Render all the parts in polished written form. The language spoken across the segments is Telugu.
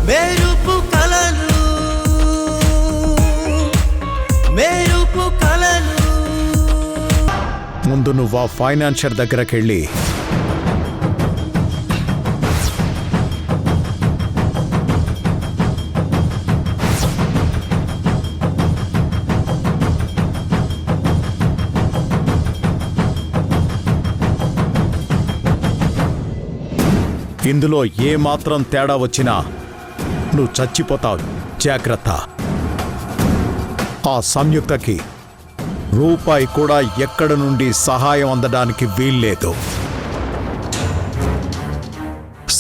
మెరుపు కలలు మెరుపు కలలు. ముందు నువ్వు ఆ ఫైనాన్షియర్ దగ్గరకెళ్ళి ఇందులో ఏమాత్రం తేడా వచ్చినా నువ్వు చచ్చిపోతావు, జాగ్రత్త. ఆ సంయుక్తకి రూపాయి కూడా ఎక్కడి నుండి సహాయం అందడానికి వీల్లేదు.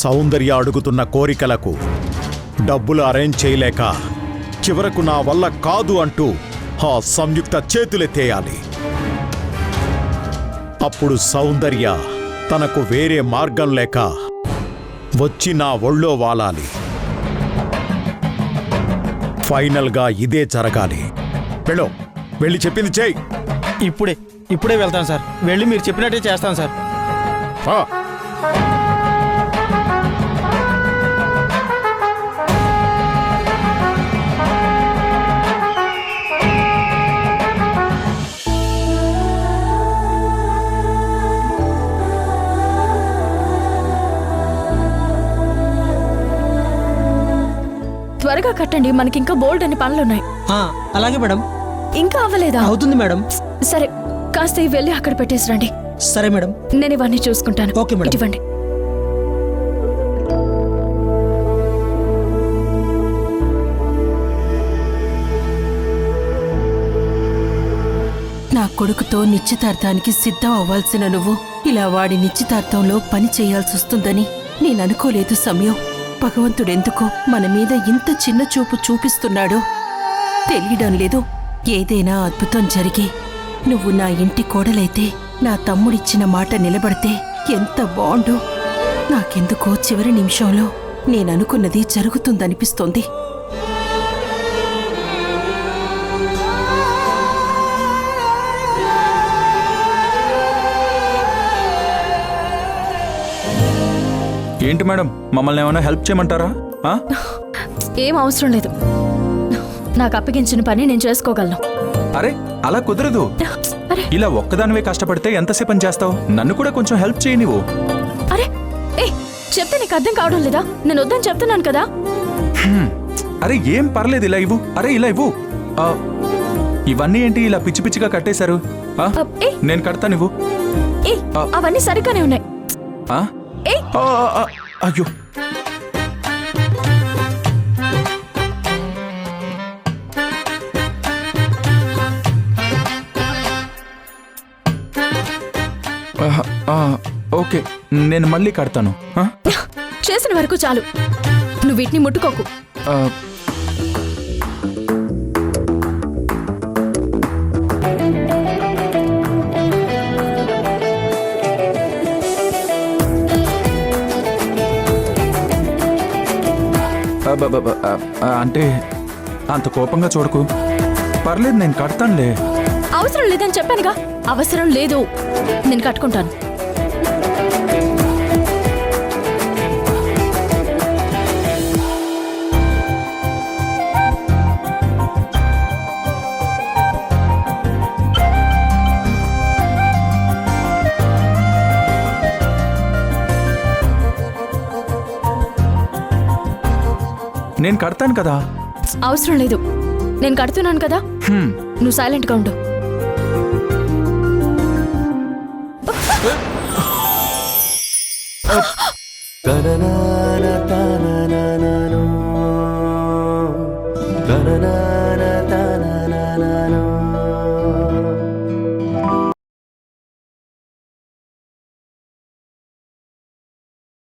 సౌందర్య అడుగుతున్న కోరికలకు డబ్బులు అరేంజ్ చేయలేక చివరకు నా వల్ల కాదు అంటూ ఆ సంయుక్త చేతులెత్తేయాలి. అప్పుడు సౌందర్య తనకు వేరే మార్గం లేక వచ్చి నా ఒళ్ళో వాలాలి. ఫైనల్గా ఇదే జరగాలి. వెళ్ళి చెప్పింది చెయ్యి. ఇప్పుడే వెళ్తాను సార్. వెళ్ళి మీరు చెప్పినట్టే చేస్తాను సార్. త్వరగా కట్టండి, మనకింకా బోల్డ్ అని పనులున్నాయి. అలాగే మేడం. ఇంకా అవ్వలేదా? అవుతుంది మేడం. సరే, కాస్త వెళ్ళి అక్కడ పెట్టేసి రండి. సరే మేడం, నేను ఇవన్నీ చూసుకుంటాను. Okay madam. ఇవ్వండి. నా కొడుకుతో నిశ్చితార్థానికి సిద్ధం అవ్వాల్సిన నువ్వు ఇలా వాడి నిశ్చితార్థంలో పని చేయాల్సి వస్తుందని నేననుకోలేదు సమయం. భగవంతుడెందుకో మన మీద ఇంత చిన్న చూపు చూపిస్తున్నాడో తెలియడం లేదు. ఏదైనా అద్భుతం జరిగి నువ్వు నా ఇంటి కోడలైతే నా తమ్ముడిచ్చిన మాట నిలబడితే ఎంత బాగుండు. నాకెందుకో చివరి నిమిషంలో నేననుకున్నది జరుగుతుందనిపిస్తోంది. ఏంటి మేడం, మమ్మల్ని ఏమైనా హెల్ప్ చేయమంటారా? ఏం అవసరం లేదు, నాకు అప్పగించిన పని నేను చేసుకోగలను. అరే అలా కుదరదు. ఇలా ఒక్కదానివే కష్టపడితే ఎంతసేపు పని చేస్తావు? నన్ను కూడా కొంచెం హెల్ప్ చేయి నువ్వు. అరే చెప్తే నీకు అర్థం కావడం లేదా? నేను వద్దని చెప్తున్నాను కదా. అరే ఏం పర్లేదు, ఇలా ఇవ్వు. అరే ఇలా ఇవ్వు. ఇవన్నీ ఏంటి ఇలా పిచ్చి పిచ్చిగా కట్టేశారు? నేను కడతాను, ఇవ్వు. అవన్నీ సరిగ్గానే ఉన్నాయి. అయ్యో, ఓకే, నేను మళ్ళీ కడతాను. చేసిన వరకు చాలు, నువ్వు వీటిని ముట్టుకోకు. అంటే అంత కోపంగా చూడకు, పర్లేదు నేను కడతానులే. అవసరం లేదని చెప్పానుగా. అవసరం లేదు, నేను కట్టుకుంటాను. నేను కడతాను కదా. అవసరం లేదు, నేను కడుతున్నాను కదా. నువ్వు సైలెంట్గా ఉండు. తననా